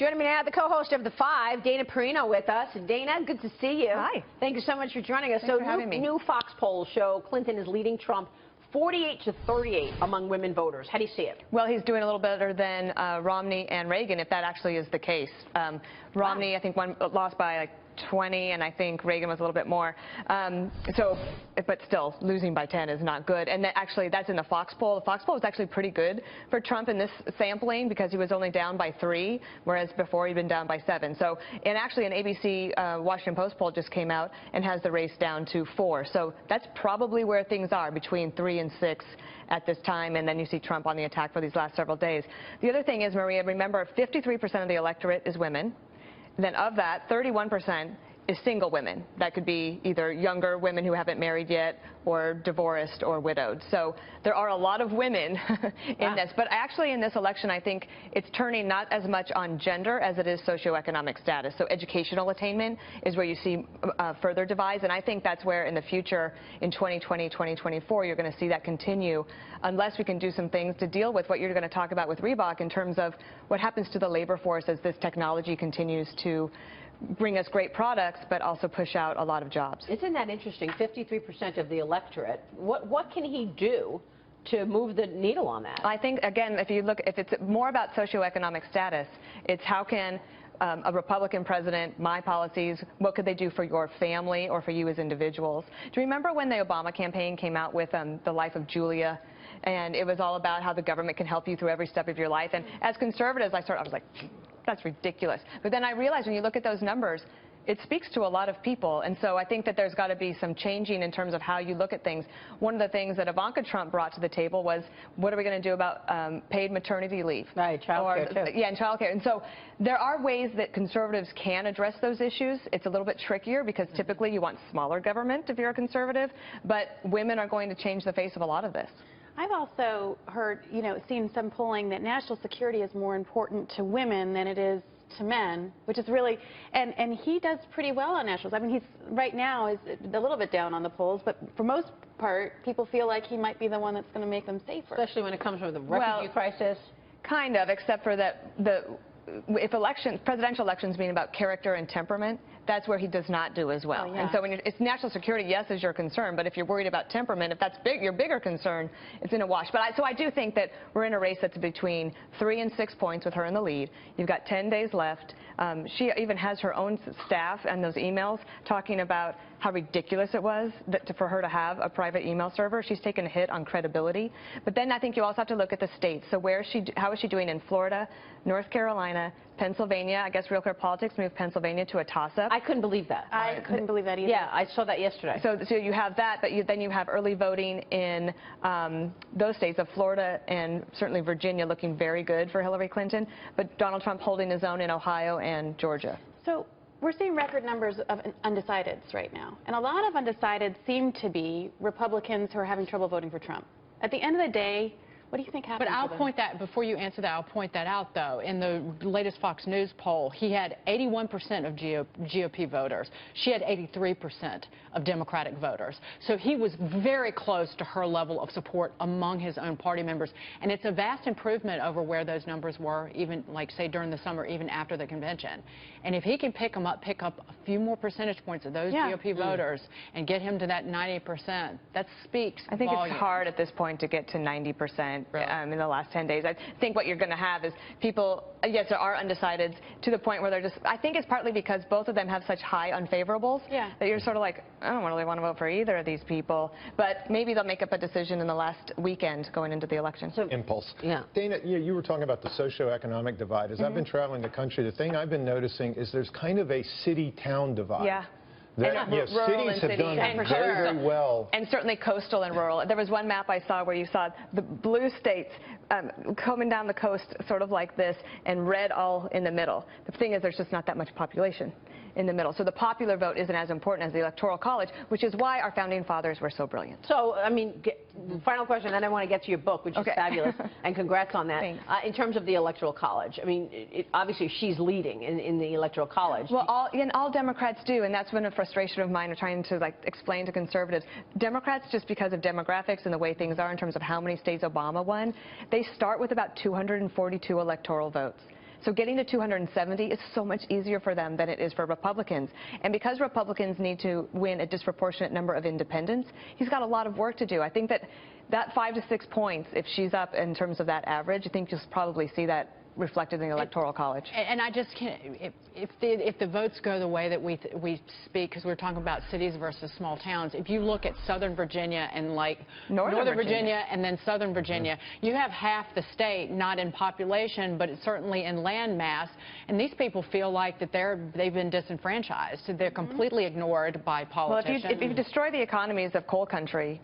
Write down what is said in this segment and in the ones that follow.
Joining me now, the co-host of The Five, Dana Perino, with us. Dana, good to see you. Hi. Thank you so much for joining us. Thanks for having me. New Fox polls show Clinton is leading Trump 48-38 among women voters. How do you see it? Well, he's doing a little better than Romney and Reagan, if that actually is the case. Romney, I think, lost by like 20, and I think Reagan was a little bit more. But still, losing by 10 is not good. And actually, that's in the Fox poll. The Fox poll was actually pretty good for Trump in this sampling because he was only down by 3, whereas before he'd been down by 7. So, and actually, an ABC Washington Post poll just came out and has the race down to 4. So that's probably where things are, between 3 and 6 at this time, and then you see Trump on the attack for these last several days. The other thing is, Maria, remember, 53% of the electorate is women. Then of that, 31% is single women. That could be either younger women who haven't married yet or divorced or widowed. So there are a lot of women in this. But actually in this election, I think it's turning not as much on gender as it is socioeconomic status. So educational attainment is where you see further divides. And I think that's where in the future, in 2020, 2024, you're going to see that continue unless we can do some things to deal with what you're going to talk about with Reebok in terms of what happens to the labor force as this technology continues to bring us great products, but also push out a lot of jobs. Isn't that interesting? 53% of the electorate. What can he do to move the needle on that? I think, again, if it's more about socioeconomic status, it's how can a Republican president, my policies, what could they do for your family or for you as individuals? Do you remember when the Obama campaign came out with The Life of Julia? And it was all about how the government can help you through every step of your life. And as conservatives, I was like, that's ridiculous. But then I realized when you look at those numbers, it speaks to a lot of people. And so I think that there's got to be some changing in terms of how you look at things. One of the things that Ivanka Trump brought to the table was, what are we going to do about paid maternity leave? Right, child care too. Yeah, and child care. And so there are ways that conservatives can address those issues. It's a little bit trickier because typically you want smaller government if you're a conservative. But women are going to change the face of a lot of this. I've also heard, seen some polling that national security is more important to women than it is to men, which is really, and he does pretty well on nationals. I mean, he's right now is a little bit down on the polls, but for most part, people feel like he might be the one that's going to make them safer. Especially when it comes from the refugee crisis. Kind of, except for that if presidential elections mean about character and temperament, that's where he does not do as well. Oh, yeah. And so when it's national security, yes, is your concern, but if you're worried about temperament, if that's your bigger concern, it's in a wash. But so I do think that we're in a race that's between 3 and 6 points with her in the lead. You've got 10 days left. She even has her own staff and those emails talking about how ridiculous it was for her to have a private email server. She's taken a hit on credibility. But then I think you also have to look at the states. So how is she doing in Florida, North Carolina, Pennsylvania? I guess Real Clear Politics moved Pennsylvania to a toss-up. I couldn't believe that. I couldn't believe that either. Yeah, I saw that yesterday. So you have that, but then you have early voting in those states of Florida and certainly Virginia looking very good for Hillary Clinton, but Donald Trump holding his own in Ohio and Georgia. So we're seeing record numbers of undecideds right now. And a lot of undecideds seem to be Republicans who are having trouble voting for Trump. At the end of the day, what do you think happened? But I'll point that, before you answer that, I'll point that out, though. In the latest Fox News poll, he had 81% of GOP voters. She had 83% of Democratic voters. So he was very close to her level of support among his own party members. And it's a vast improvement over where those numbers were, even, like, say, during the summer, even after the convention. And if he can pick up a few more percentage points of those GOP voters and get him to that 90%, that speaks I think volumes. It's hard at this point to get to 90%. In the last 10 days. I think what you're going to have is people, yes, there are undecideds to the point where they're just, I think it's partly because both of them have such high unfavorables that you're sort of like, I don't really want to vote for either of these people, but maybe they'll make up a decision in the last weekend going into the election. So, impulse. Yeah. Dana, you were talking about the socioeconomic divide. As I've been traveling the country, the thing I've been noticing is there's kind of a city-town divide. Yeah. Cities have done very well. And certainly coastal and rural. There was one map I saw where you saw the blue states coming down the coast sort of like this and red all in the middle. The thing is there's just not that much population in the middle. So the popular vote isn't as important as the Electoral College, which is why our founding fathers were so brilliant. So, I mean, final question, and I want to get to your book, which is fabulous, and congrats on that. In terms of the Electoral College, I mean, obviously she's leading in the Electoral College. Well, all Democrats do, and that's been a frustration of mine, trying to explain to conservatives. Democrats, just because of demographics and the way things are in terms of how many states Obama won, they start with about 242 electoral votes. So getting to 270 is so much easier for them than it is for Republicans. And because Republicans need to win a disproportionate number of independents, he's got a lot of work to do. I think that 5 to 6 points, if she's up in terms of that average, I think you'll probably see that reflected in the Electoral College. And I just can't, if the votes go the way that we speak, because we're talking about cities versus small towns, if you look at Southern Virginia and like Northern Virginia and then Southern Virginia, you have half the state, not in population, but it's certainly in land mass, and these people feel like that they've been disenfranchised. They're completely ignored by politicians. Well, if you destroy the economies of coal country,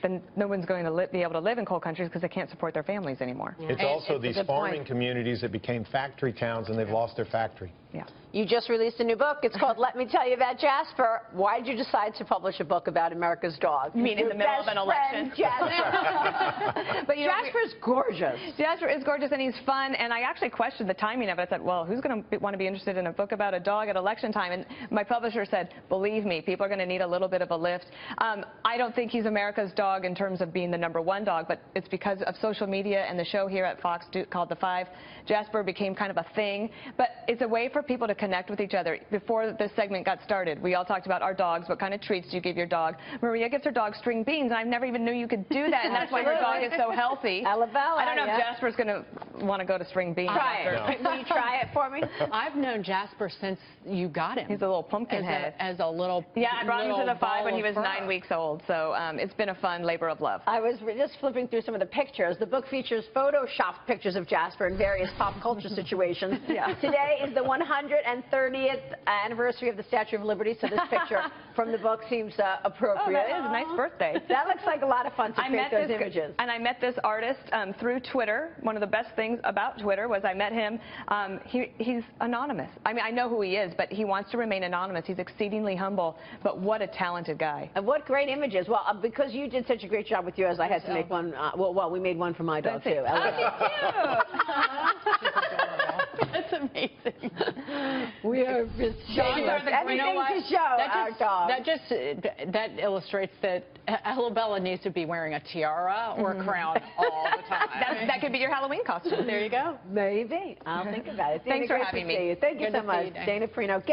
then no one's going to be able to live in coal countries because they can't support their families anymore. Yeah. It's also these farming communities that became factory towns, and they've lost their factory. Yeah. You just released a new book. It's called Let Me Tell You About Jasper. Why did you decide to publish a book about America's dog? You mean in the middle of an election? Jasper. But Jasper's gorgeous. Jasper is gorgeous, and he's fun. And I actually questioned the timing of it. I said, well, who's going to want to be interested in a book about a dog at election time? And my publisher said, believe me, people are going to need a little bit of a lift. I don't think he's America's dog in terms of being the #1 dog, but it's because of social media and the show here at Fox called The Five. Jasper became kind of a thing, but it's a way for people to connect with each other. Before this segment got started, we all talked about our dogs. What kind of treats do you give your dog? Maria gives her dog string beans, and I never even knew you could do that, and that's why her dog is so healthy. I don't know if Jasper's going to want to go to string beans. Try it. Will you try it for me? I've known Jasper since you got him. He's a little pumpkin head. As a little I brought him to the Five when he was 9 weeks old, so it's been a fun labor of love. I was just flipping through some of the pictures. The book features Photoshopped pictures of Jasper in various pop culture situations. Today is the 130th anniversary of the Statue of Liberty, so this picture from the book seems appropriate. Oh, that is a nice birthday. That looks like a lot of fun to create those images. And I met this artist through Twitter. One of the best things about Twitter was I met him. He's anonymous. I mean, I know who he is, but he wants to remain anonymous. He's exceedingly humble, but what a talented guy. And what great images. Well, because you did such a great job with yours, I had to make one. Well, we made one for my dog, too. That's amazing. We are just everything to show our dog. That illustrates that Alabella needs to be wearing a tiara or a crown all the time. That could be your Halloween costume. There you go. Maybe. I'll think about it. Thanks for having me. Thank you so much, Dana Perino.